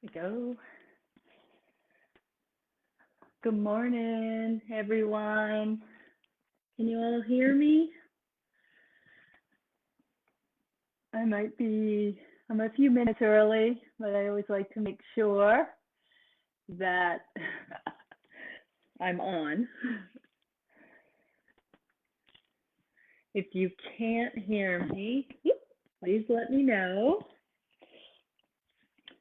We go. Good morning, everyone. Can you all hear me? I'm a few minutes early, but I always like to make sure that I'm on. If you can't hear me, please let me know.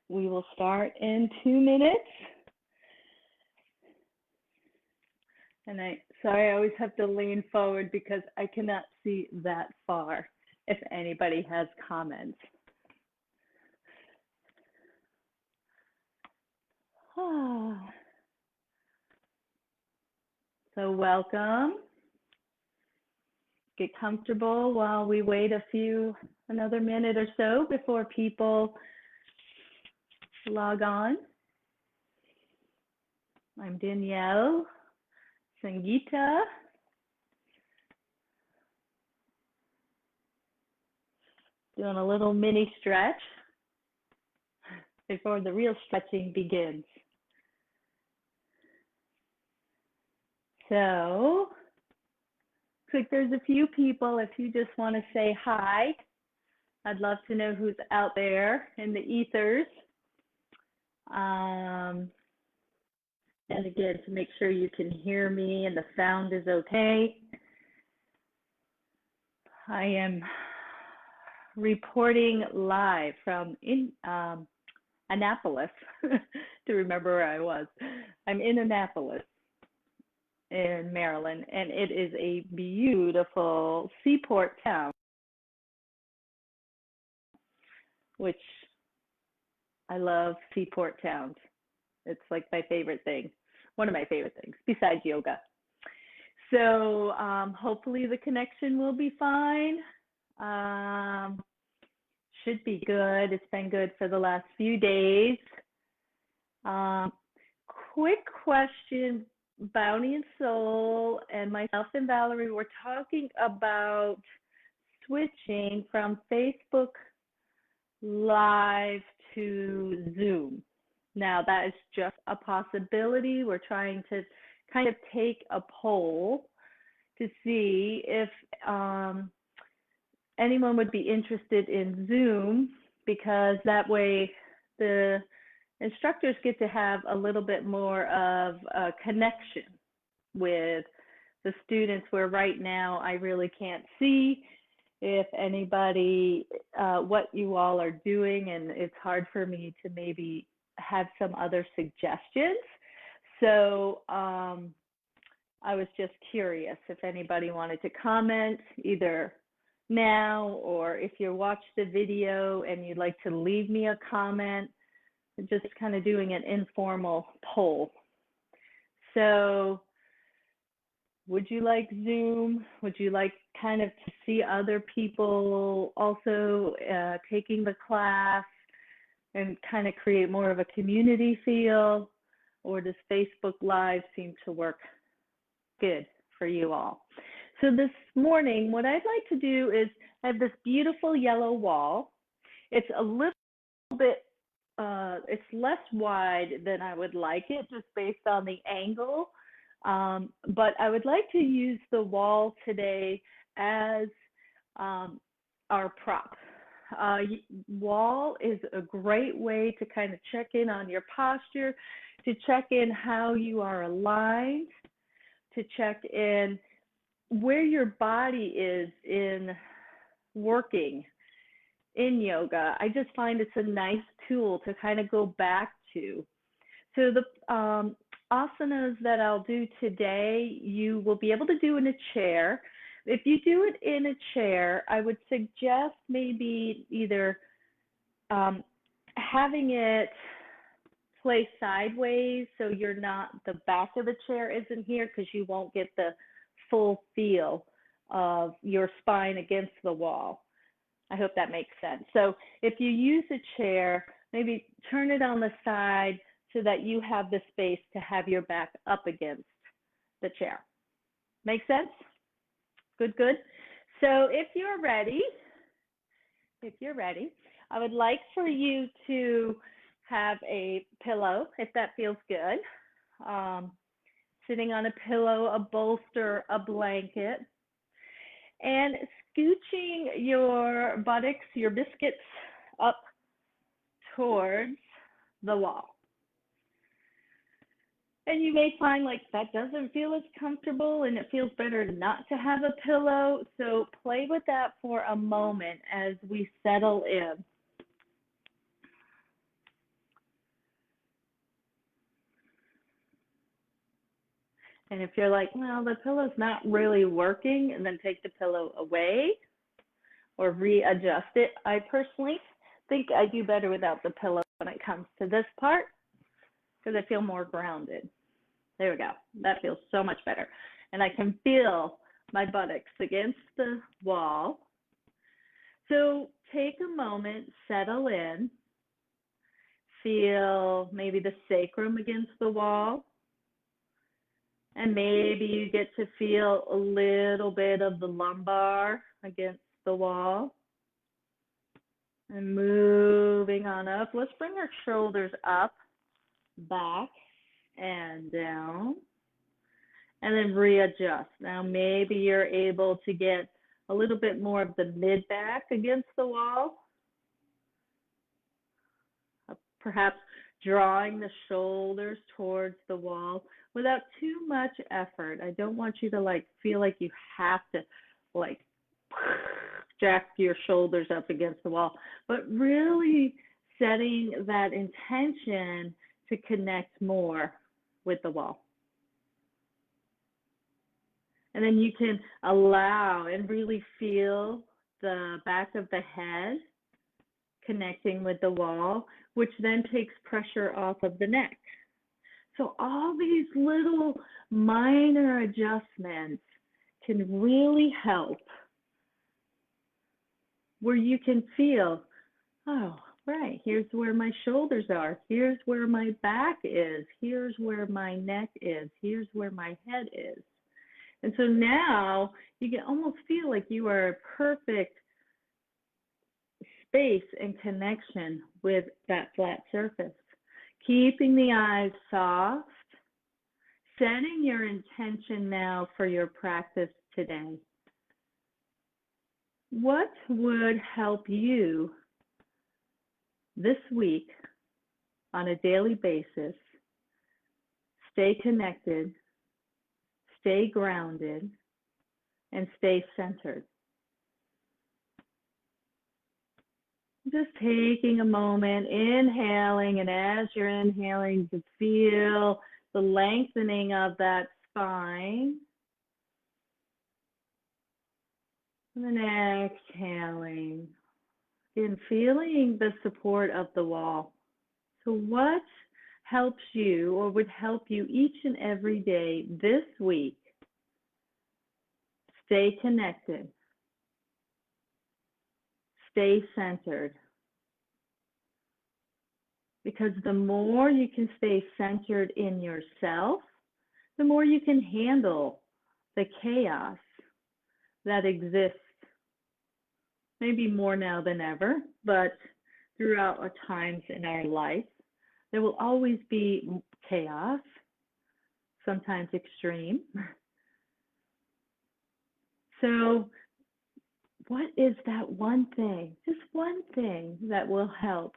We will start in 2 minutes. And I always have to lean forward because I cannot see that far if anybody has comments. So welcome. Get comfortable while we wait another minute or so before people log on. I'm Danielle, Sangeeta. Doing a little mini stretch before the real stretching begins. So, looks like there's a few people. If you just want to say hi, I'd love to know who's out there in the ethers. And again, to make sure you can hear me and the sound is okay. I am reporting live from Annapolis, to remember where I was. I'm in Annapolis in Maryland, and it is a beautiful seaport town, which I love seaport towns. It's like my favorite thing, one of my favorite things, besides yoga. So hopefully the connection will be fine. Should be good. It's been good for the last few days. Quick question, Bounty and Soul and myself and Valerie were talking about switching from Facebook Live to Zoom. Now that is just a possibility. We're trying to kind of take a poll to see if anyone would be interested in Zoom, because that way the instructors get to have a little bit more of a connection with the students, where right now I really can't see if anybody, what you all are doing, and it's hard for me to maybe have some other suggestions. So I was just curious if anybody wanted to comment either now, or if you watch the video and you'd like to leave me a comment, just kind of doing an informal poll. So would you like Zoom? Would you like kind of to see other people also taking the class and kind of create more of a community feel? Or does Facebook Live seem to work good for you all? So this morning, what I'd like to do is I have this beautiful yellow wall. It's a little bit, it's less wide than I would like it, just based on the angle. But I would like to use the wall today as our prop. Wall is a great way to kind of check in on your posture, to check in how you are aligned, to check in where your body is in working in yoga. I just find it's a nice tool to kind of go back to. So the asanas that I'll do today, you will be able to do in a chair. If you do it in a chair, I would suggest maybe either having it place sideways, so you're not, the back of the chair isn't here, because you won't get the full feel of your spine against the wall. I hope that makes sense. So if you use a chair, maybe turn it on the side so that you have the space to have your back up against the chair. Make sense? Good, good. So if you're ready, I would like for you to have a pillow if that feels good. Um, Sitting on a pillow, a bolster, a blanket, and scooching your buttocks, your biscuits up towards the wall. And you may find like that doesn't feel as comfortable and it feels better not to have a pillow. So play with that for a moment as we settle in. And if you're like, well, the pillow's not really working, and then take the pillow away or readjust it. I personally think I do better without the pillow when it comes to this part because I feel more grounded. There we go. That feels so much better. And I can feel my buttocks against the wall. So take a moment, settle in, feel maybe the sacrum against the wall. And maybe you get to feel a little bit of the lumbar against the wall. And moving on up, let's bring our shoulders up, back, and down. And then readjust. Now maybe you're able to get a little bit more of the mid-back against the wall. Perhaps drawing the shoulders towards the wall without too much effort. I don't want you to like feel like you have to like jack your shoulders up against the wall, but really setting that intention to connect more with the wall. And then you can allow and really feel the back of the head connecting with the wall, which then takes pressure off of the neck. So all these little minor adjustments can really help where you can feel, oh, right, here's where my shoulders are. Here's where my back is. Here's where my neck is. Here's where my head is. And so now you can almost feel like you are a perfect space and connection with that flat surface. Keeping the eyes soft, setting your intention now for your practice today. What would help you this week on a daily basis stay connected, stay grounded, and stay centered? Just taking a moment, inhaling, and as you're inhaling, you can feel the lengthening of that spine. And then exhaling, and feeling the support of the wall. So what helps you or would help you each and every day this week stay connected, stay centered? Because the more you can stay centered in yourself, the more you can handle the chaos that exists, maybe more now than ever, but throughout our times in our life, there will always be chaos, sometimes extreme. So what is that one thing, just one thing that will help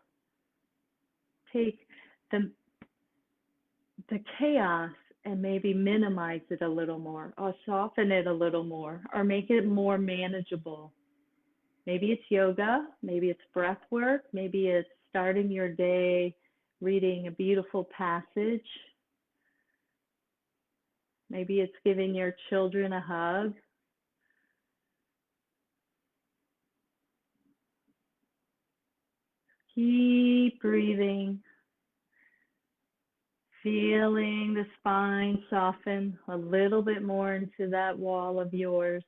take the chaos and maybe minimize it a little more, or soften it a little more, or make it more manageable? Maybe it's yoga, maybe it's breath work, maybe it's starting your day reading a beautiful passage. Maybe it's giving your children a hug. Keep breathing, feeling the spine soften a little bit more into that wall of yours.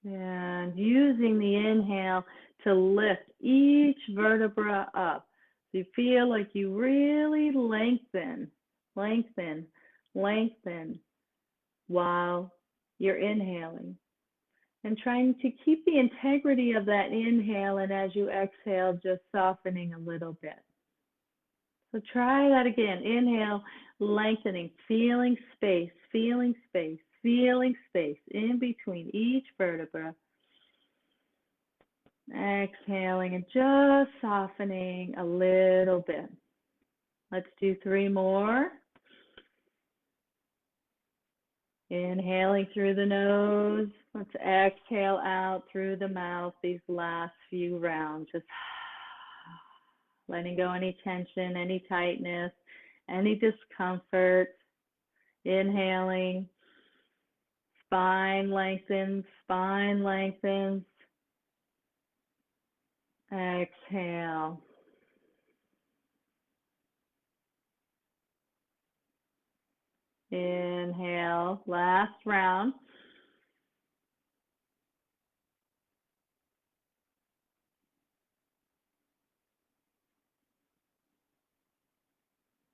And using the inhale to lift each vertebra up. So you feel like you really lengthen, lengthen, lengthen while You're inhaling and trying to keep the integrity of that inhale, and as you exhale, just softening a little bit. So try that again. Inhale, lengthening, feeling space, feeling space, feeling space in between each vertebra. Exhaling and just softening a little bit. Let's do 3 more. Inhaling through the nose. Let's exhale out through the mouth these last few rounds. Just letting go any tension, any tightness, any discomfort. Inhaling. Spine lengthens, spine lengthens. Exhale. Inhale, last round.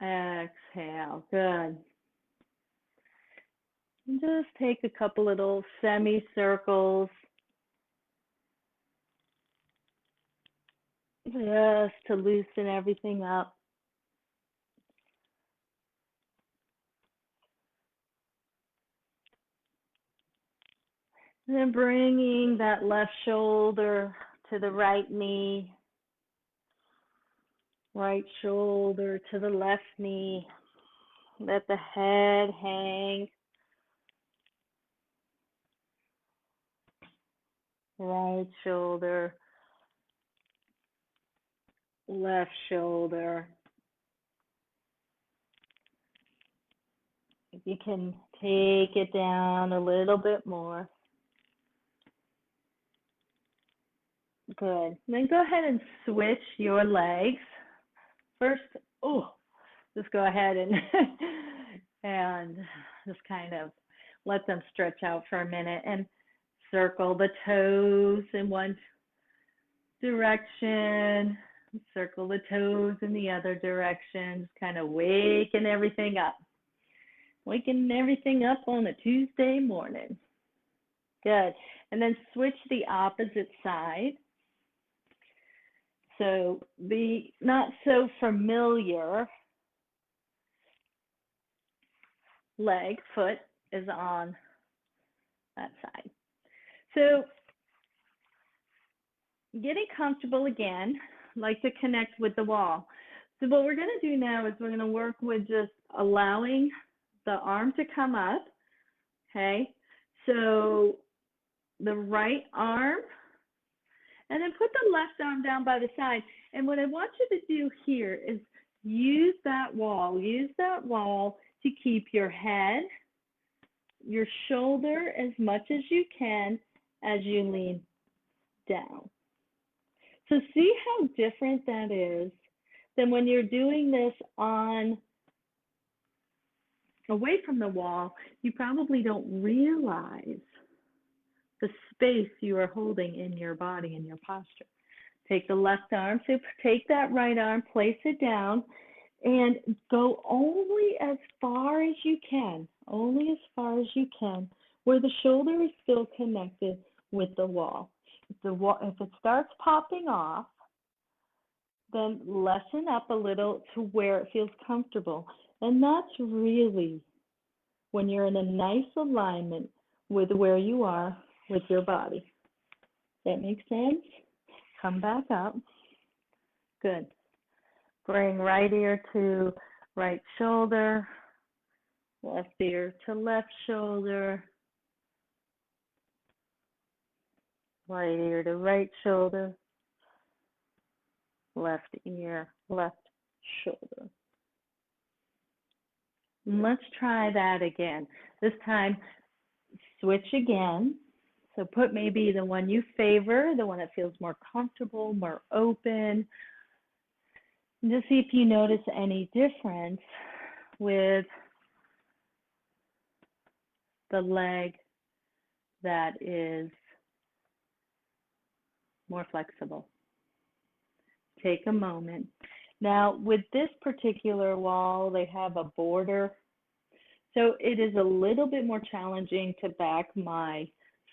Exhale, good. And just take a couple little semicircles. Just to loosen everything up. And then bringing that left shoulder to the right knee. Right shoulder to the left knee. Let the head hang. Right shoulder, left shoulder. If you can take it down a little bit more. Good. Then go ahead and switch your legs. First, just go ahead and and just kind of let them stretch out for a minute and circle the toes in one direction, circle the toes in the other direction, just kind of waking everything up. Waking everything up on a Tuesday morning. Good. And then switch the opposite side. So the not so familiar leg, foot is on that side. So getting comfortable again, like to connect with the wall. So what we're going to do now is we're going to work with just allowing the arm to come up, okay? So the right arm, and then put the left arm down by the side. And what I want you to do here is use that wall to keep your head, your shoulder as much as you can as you lean down. So see how different that is than when you're doing this on away from the wall. You probably don't realize the space you are holding in your body and your posture. Take the left arm, so take that right arm, place it down, and go only as far as you can, where the shoulder is still connected with the wall. If it starts popping off, then lessen up a little to where it feels comfortable. And that's really when you're in a nice alignment with where you are with your body. That makes sense? Come back up. Good. Bring right ear to right shoulder, left ear to left shoulder, right ear to right shoulder, left ear, left shoulder. And let's try that again. This time, switch again. So put maybe the one you favor, the one that feels more comfortable, more open. And just see if you notice any difference with the leg that is more flexible. Take a moment. Now, with this particular wall, they have a border. So it is a little bit more challenging to back my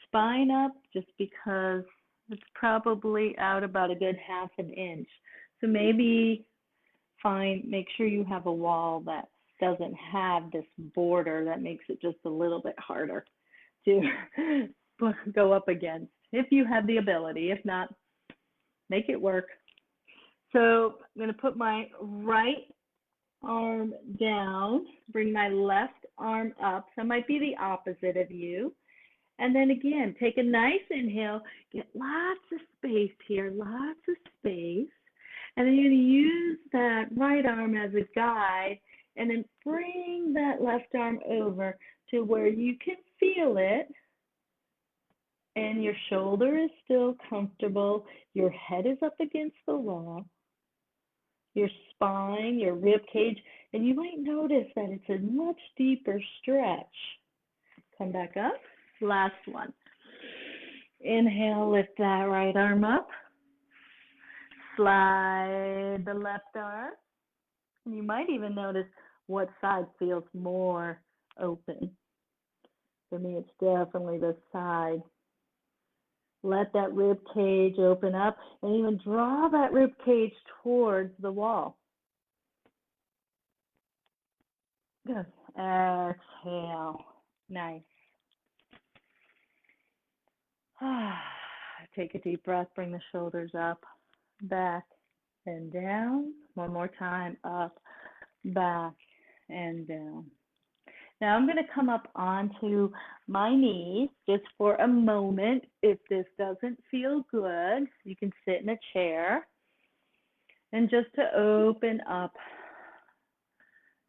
spine up just because it's probably out about a good half an inch. So maybe make sure you have a wall that doesn't have this border that makes it just a little bit harder to go up against if you have the ability. If not, make it work. So I'm going to put my right arm down, bring my left arm up. So it might be the opposite of you. And then again, take a nice inhale, get lots of space here, lots of space. And then you're going to use that right arm as a guide, and then bring that left arm over to where you can feel it, and your shoulder is still comfortable. Your head is up against the wall, your spine, your rib cage, and you might notice that it's a much deeper stretch. Come back up. Last one. Inhale, lift that right arm up. Slide the left arm. And you might even notice what side feels more open. For me, it's definitely this side. Let that rib cage open up and even draw that rib cage towards the wall. Good. Exhale. Nice. Take a deep breath. Bring the shoulders up, back, and down. One more time. Up, back, and down. Now I'm going to come up onto my knees just for a moment. If this doesn't feel good, you can sit in a chair. And just to open up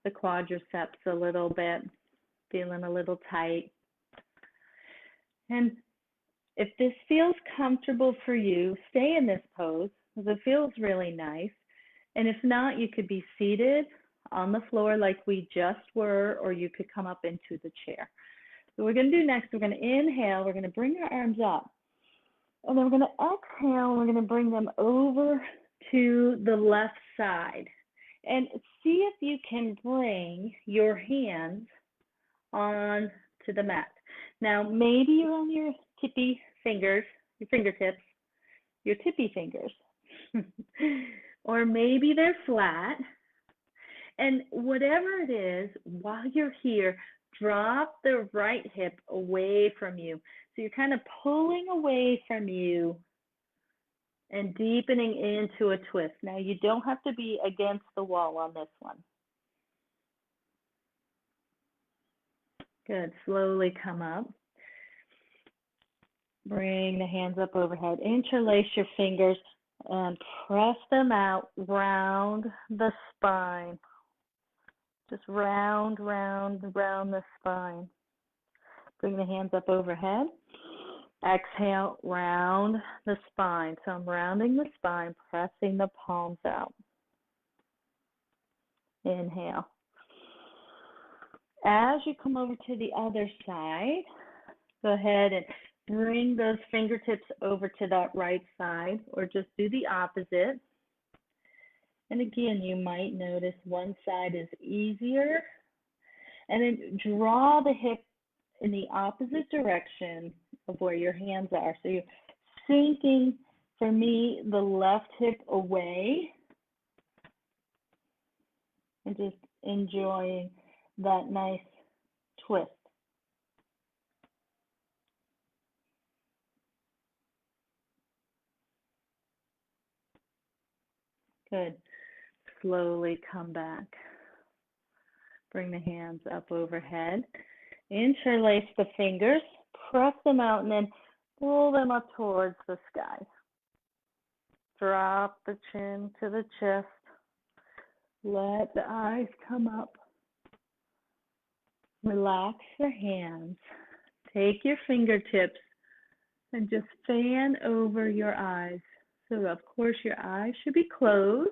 the quadriceps a little bit, feeling a little tight. And if this feels comfortable for you, stay in this pose because it feels really nice. And if not, you could be seated on the floor like we just were, or you could come up into the chair. So what we're going to do next, we're going to inhale, we're going to bring our arms up. And then we're going to exhale, and we're going to bring them over to the left side. And see if you can bring your hands on to the mat. Now, maybe you're on your tippy fingers, your fingertips, your tippy fingers. Or maybe they're flat. And whatever it is, while you're here, drop the right hip away from you. So you're kind of pulling away from you and deepening into a twist. Now, you don't have to be against the wall on this one. Good. Slowly come up. Bring the hands up overhead. Interlace your fingers and press them out round the spine. Just round the spine. Bring the hands up overhead. Exhale, round the spine. So I'm rounding the spine, pressing the palms out. Inhale. As you come over to the other side, go ahead and bring those fingertips over to that right side, or just do the opposite. And again, you might notice one side is easier. And then draw the hip in the opposite direction of where your hands are. So you're sinking, for me, the left hip away and just enjoying that nice twist. Good. Slowly come back. Bring the hands up overhead. Interlace the fingers, press them out, and then pull them up towards the sky. Drop the chin to the chest. Let the eyes come up. Relax the hands. Take your fingertips and just fan over your eyes. So, of course, your eyes should be closed.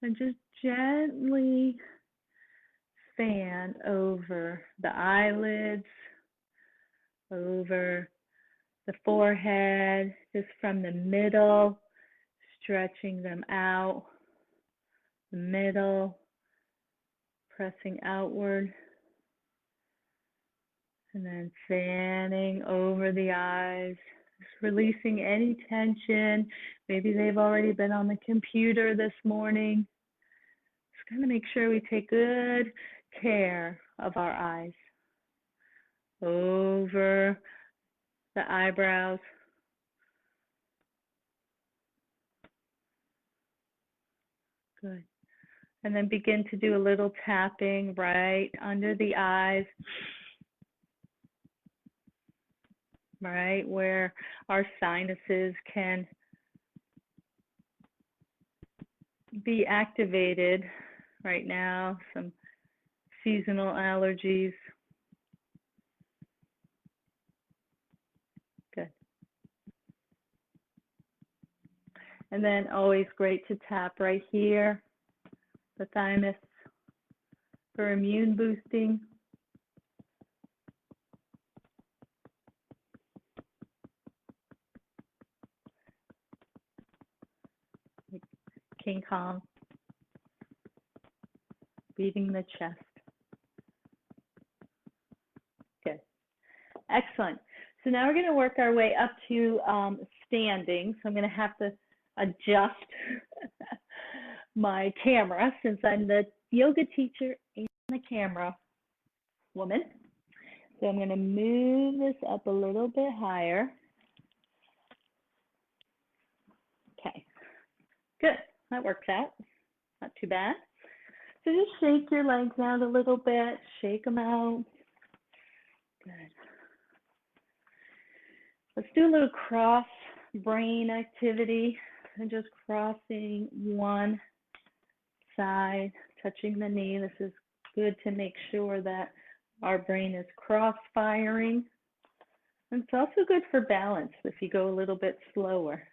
And just gently fan over the eyelids, over the forehead, just from the middle, stretching them out, the middle, pressing outward, And then fanning over the eyes, just releasing any tension. Maybe they've already been on the computer this morning. Just going to make sure we take good care of our eyes. Over the eyebrows. Good. And then begin to do a little tapping right under the eyes, right where our sinuses can be activated right now, some seasonal allergies. Good. And then always great to tap right here, the thymus, for immune boosting. King Kong, beating the chest. Good. Excellent. So now we're going to work our way up to standing. So I'm going to have to adjust my camera since I'm the yoga teacher and the camera woman. So I'm going to move this up a little bit higher. Okay, good. That works out. Not too bad. So just shake your legs out a little bit. Shake them out. Good. Let's do a little cross brain activity. And just crossing one side, touching the knee. This is good to make sure that our brain is cross-firing. And it's also good for balance if you go a little bit slower.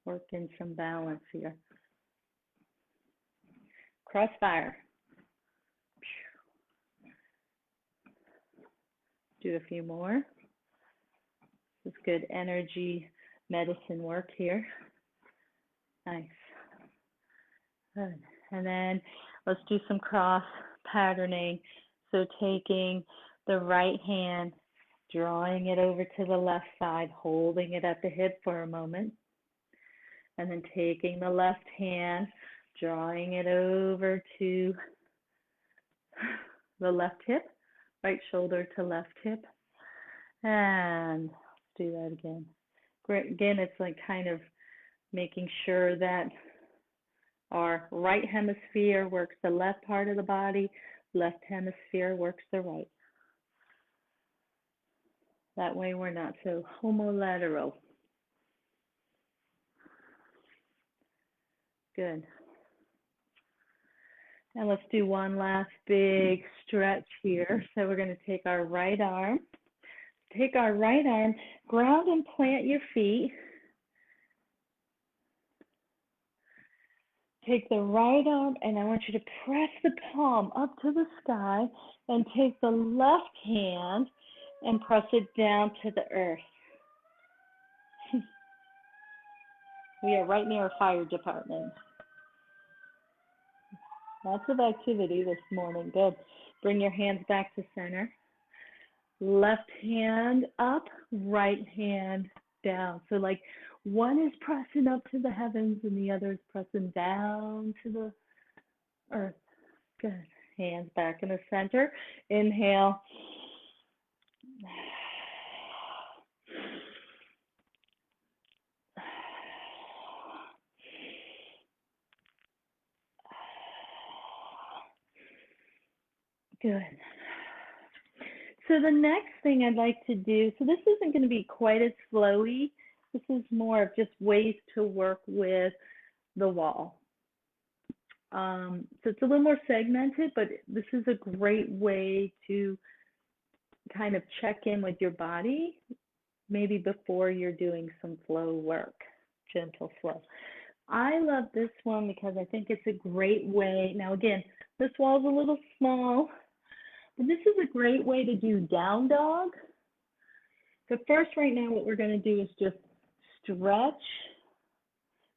Work in some balance here. Crossfire. Do a few more. This is good energy medicine work here. Nice. Good. And then let's do some cross patterning. So taking the right hand, drawing it over to the left side, holding it at the hip for a moment. And then taking the left hand, drawing it over to the left hip, right shoulder to left hip. And let's do that again. Great. Again, it's like kind of making sure that our right hemisphere works the left part of the body, left hemisphere works the right. That way we're not so homolateral. Good. And let's do one last big stretch here. So we're going to take our right arm, ground and plant your feet. Take the right arm, and I want you to press the palm up to the sky, and take the left hand and press it down to the earth. We are right near a fire department. Lots of activity this morning. Good. Bring your hands back to center. Left hand up, right hand down. So like one is pressing up to the heavens and the other is pressing down to the earth. Good. Hands back in the center. Inhale. Good. So the next thing I'd like to do, so this isn't going to be quite as flowy. This is more of just ways to work with the wall. So it's a little more segmented, but this is a great way to kind of check in with your body, maybe before you're doing some flow work, gentle flow. I love this one because I think it's a great way. Now again, this wall's a little small, but this is a great way to do down dog. But first, right now, what we're going to do is just stretch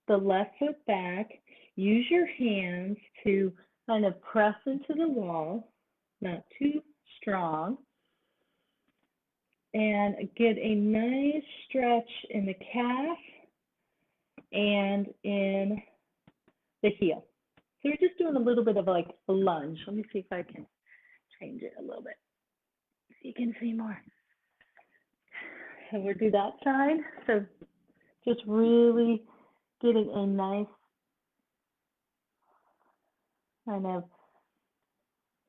the left foot back. Use your hands to kind of press into the wall, not too strong. And get a nice stretch in the calf and in the heel. So you're just doing a little bit of like a lunge. Let me see if I can change it a little bit so you can see more. So we'll do that side. So just really getting a nice kind of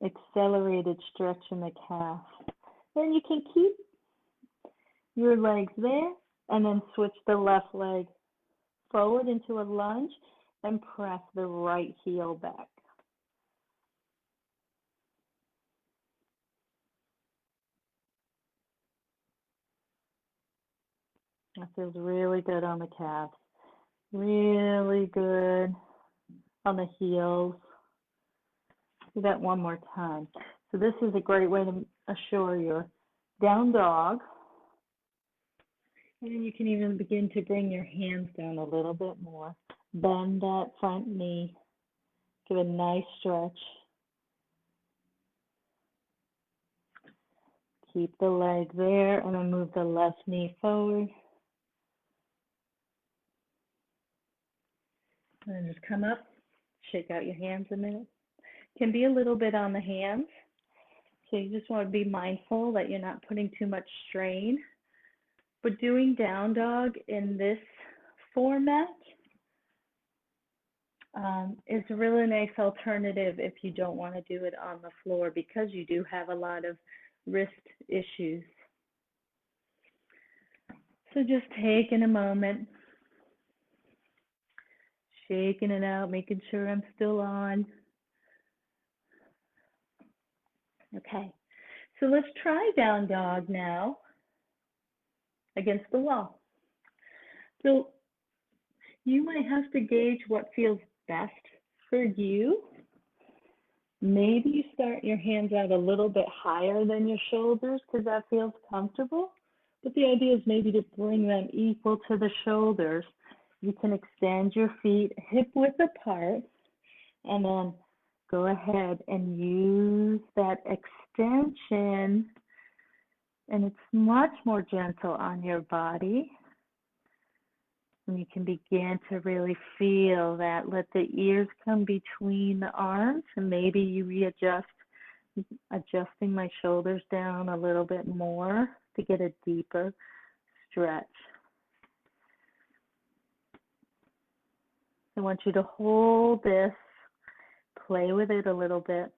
accelerated stretch in the calf. Then you can keep your legs there and then switch the left leg forward into a lunge and press the right heel back. That feels really good on the calves, really good on the heels. Do that one more time. So this is a great way to assure your down dog. And then you can even begin to bring your hands down a little bit more. Bend that front knee. Give a nice stretch. Keep the leg there and then move the left knee forward. And then just come up, shake out your hands a minute. Can be a little bit on the hands. So you just want to be mindful that you're not putting too much strain. But doing down dog in this format is a really nice alternative if you don't want to do it on the floor because you do have a lot of wrist issues. So just taking a moment, shaking it out, making sure I'm still on. Okay, so let's try down dog now against the wall. So you might have to gauge what feels best for you. Maybe you start your hands out a little bit higher than your shoulders because that feels comfortable. But the idea is maybe to bring them equal to the shoulders. You can extend your feet hip width apart and then go ahead and use that extension. And it's much more gentle on your body. And you can begin to really feel that. Let the ears come between the arms and maybe you readjust, adjusting my shoulders down a little bit more to get a deeper stretch. I want you to hold this, play with it a little bit.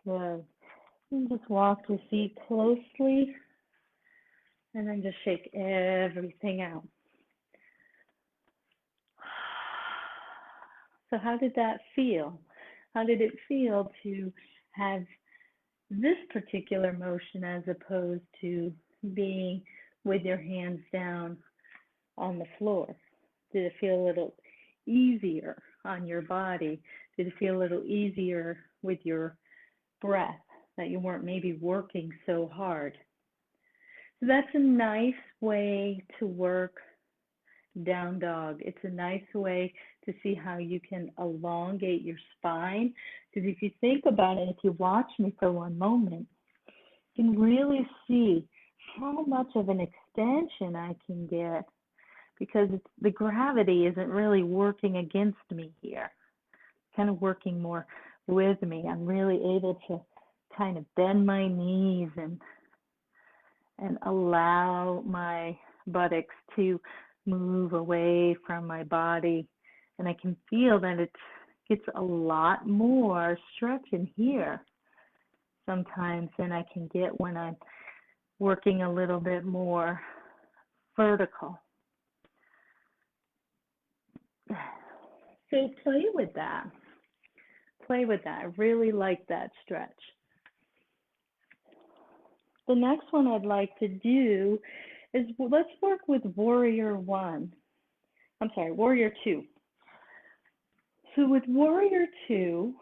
Good. And just walk your feet closely and then just shake everything out. So how did that feel? How did it feel to have this particular motion as opposed to being with your hands down on the floor? Did it feel a little easier on your body? Did it feel a little easier with your breath, that you weren't maybe working so hard? So that's a nice way to work down dog. It's a nice way to see how you can elongate your spine. Because if you think about it, if you watch me for one moment, you can really see how much of an extension I can get because the gravity isn't really working against me here. It's kind of working more with me. I'm really able to kind of bend my knees and allow my buttocks to move away from my body. And I can feel that it gets a lot more stretch in here sometimes than I can get when I'm working a little bit more vertical. So play with that. Play with that. I really like that stretch. the next one I'd like to do is let's work with Warrior 1. I'm sorry, Warrior 2. So with Warrior 2,